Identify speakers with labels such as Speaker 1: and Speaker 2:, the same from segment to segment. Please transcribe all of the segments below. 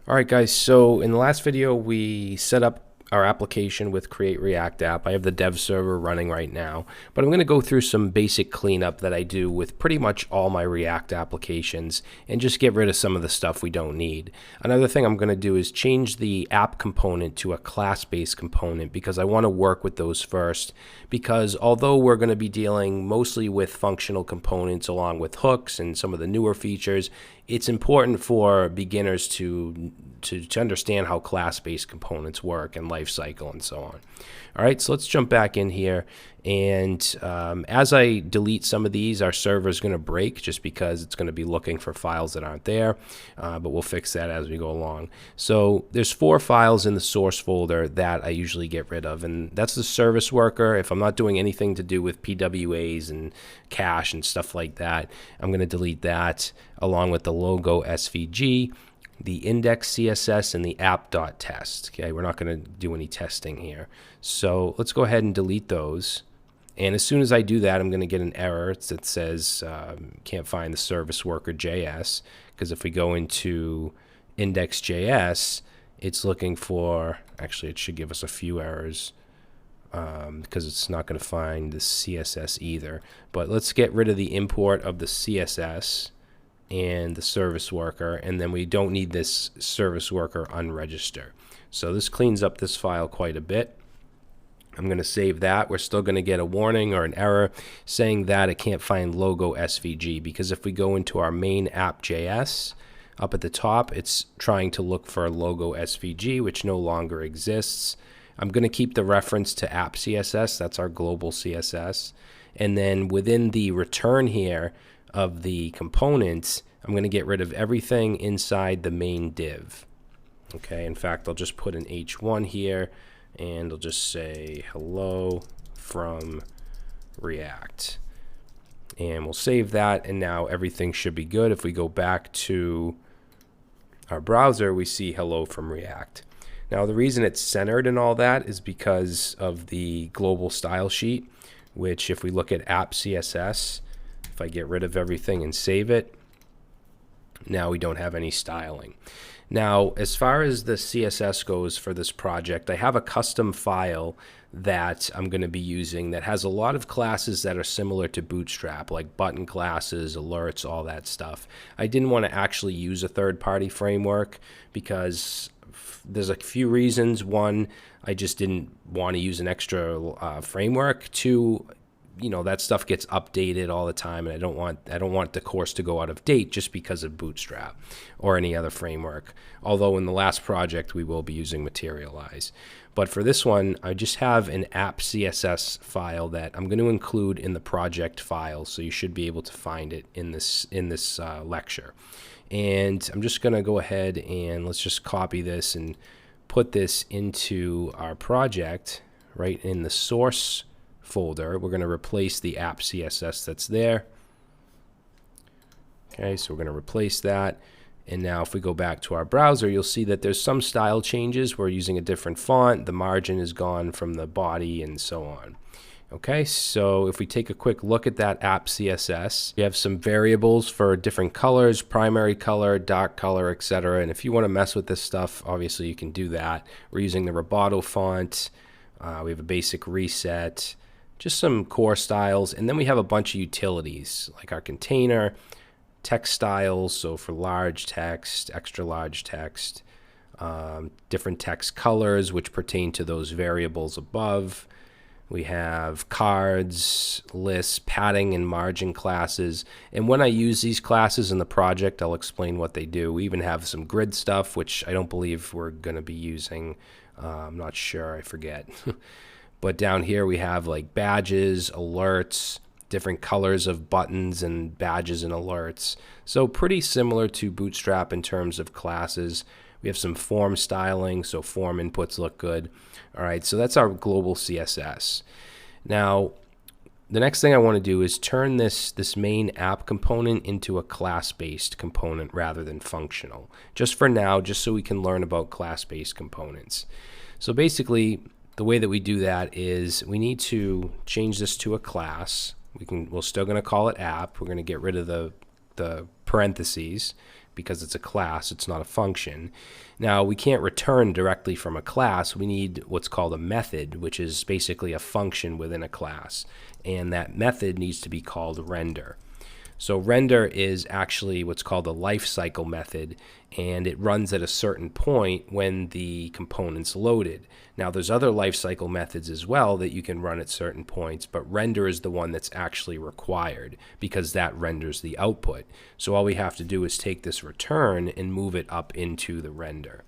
Speaker 1: All right, guys, so in the last video, we set up our application with Create React App. I have the dev server running right now, but I'm going to go through some basic cleanup that I do with pretty much all my React applications and just get rid of some of the stuff we don't need. Another thing I'm going to do is change the app component to a class-based component because I want to work with those first, because although we're going to be dealing mostly with functional components along with hooks and some of the newer features, it's important for beginners to understand how class-based components work and life cycle and so on. All right, so let's jump back in here. And as I delete some of these, our server is going to break just because it's going to be looking for files that aren't there, but we'll fix that as we go along. So there's 4 files in the source folder that I usually get rid of, and that's the service worker. If I'm not doing anything to do with PWAs and cache and stuff like that, I'm going to delete that along with the logo SVG, the index CSS, and the app.test. Okay, we're not going to do any testing here. So let's go ahead and delete those. And as soon as I do that, I'm going to get an error that says can't find the service worker JS, because if we go into index.js, it's looking for, actually it should give us a few errors because it's not going to find the CSS either. But let's get rid of the import of the CSS and the service worker, and then we don't need this service worker unregister. So this cleans up this file quite a bit. I'm going to save that. We're still going to get a warning or an error saying that it can't find logo SVG, because if we go into our main app.js, up at the top, it's trying to look for logo SVG, which no longer exists. I'm going to keep the reference to app CSS. That's our global CSS. And then within the return here of the components, I'm going to get rid of everything inside the main div. Okay, in fact, I'll just put an H1 here, and I'll just say hello from React. And we'll save that, and now everything should be good. If we go back to our browser, we see hello from React. Now, the reason it's centered and all that is because of the global style sheet, which if we look at app CSS, if I get rid of everything and save it, now we don't have any styling. Now, as far as the CSS goes for this project, I have a custom file that I'm going to be using that has a lot of classes that are similar to Bootstrap, like button classes, alerts, all that stuff. I didn't want to actually use a third-party framework because there's a few reasons. One, I just didn't want to use an extra framework. Two, you know, that stuff gets updated all the time, and I don't want the course to go out of date just because of Bootstrap or any other framework. Although in the last project we will be using Materialize. But for this one, I just have an app CSS file that I'm going to include in the project file, so you should be able to find it in this lecture. And I'm just going to go ahead and let's just copy this and put this into our project right in the source folder. We're going to replace the app CSS that's there. Okay, so we're going to replace that. And now if we go back to our browser, you'll see that there's some style changes. We're using a different font. The margin is gone from the body and so on. Okay, so if we take a quick look at that app CSS, we have some variables for different colors, primary color, dark color, etc. And if you want to mess with this stuff, obviously you can do that. We're using the Roboto font. We have a basic reset, just some core styles, and then we have a bunch of utilities like our container, text styles, so for large text, extra large text, different text colors which pertain to those variables above. We have cards, lists, padding, and margin classes. And when I use these classes in the project, I'll explain what they do. We even have some grid stuff, which I don't believe we're going to be using. I'm not sure, I forget. But down here we have like badges, alerts, different colors of buttons and badges and alerts. So pretty similar to Bootstrap in terms of classes. We have some form styling, so form inputs look good. All right, so that's our global CSS. Now, the next thing I want to do is turn this main app component into a class-based component rather than functional. Just for now, just so we can learn about class-based components. So basically, the way that we do that is we need to change this to a class. We're still going to call it app. We're going to get rid of the parentheses, because it's a class, it's not a function. Now, we can't return directly from a class. We need what's called a method, which is basically a function within a class. And that method needs to be called render. So render is actually what's called a life cycle method, and it runs at a certain point when the component's loaded. Now, there's other life cycle methods as well that you can run at certain points, but render is the one that's actually required because that renders the output. So all we have to do is take this return and move it up into the render.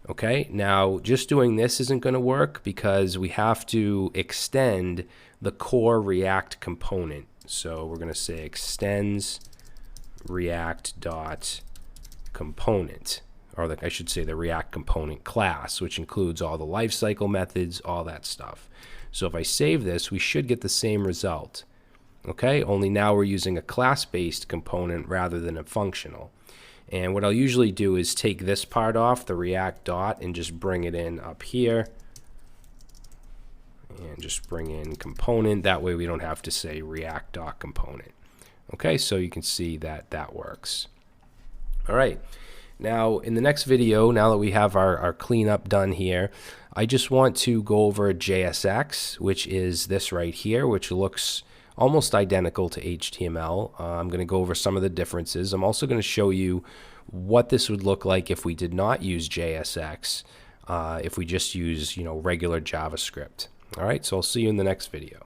Speaker 1: Okay, now just doing this isn't going to work because we have to extend the core React component. So we're going to say extends React dot component, or I should say the React component class, which includes all the lifecycle methods, all that stuff. So if I save this, we should get the same result. Okay, only now we're using a class-based component rather than a functional. And what I'll usually do is take this part off, the React dot, and just bring it in up here. And just bring in component. That way we don't have to say React.component. Okay, so you can see that that works. All right, now in the next video, now that we have our cleanup done here, I just want to go over JSX, which is this right here, which looks almost identical to HTML. I'm going to go over some of the differences. I'm also going to show you what this would look like if we did not use JSX, if we just use regular JavaScript. All right, so I'll see you in the next video.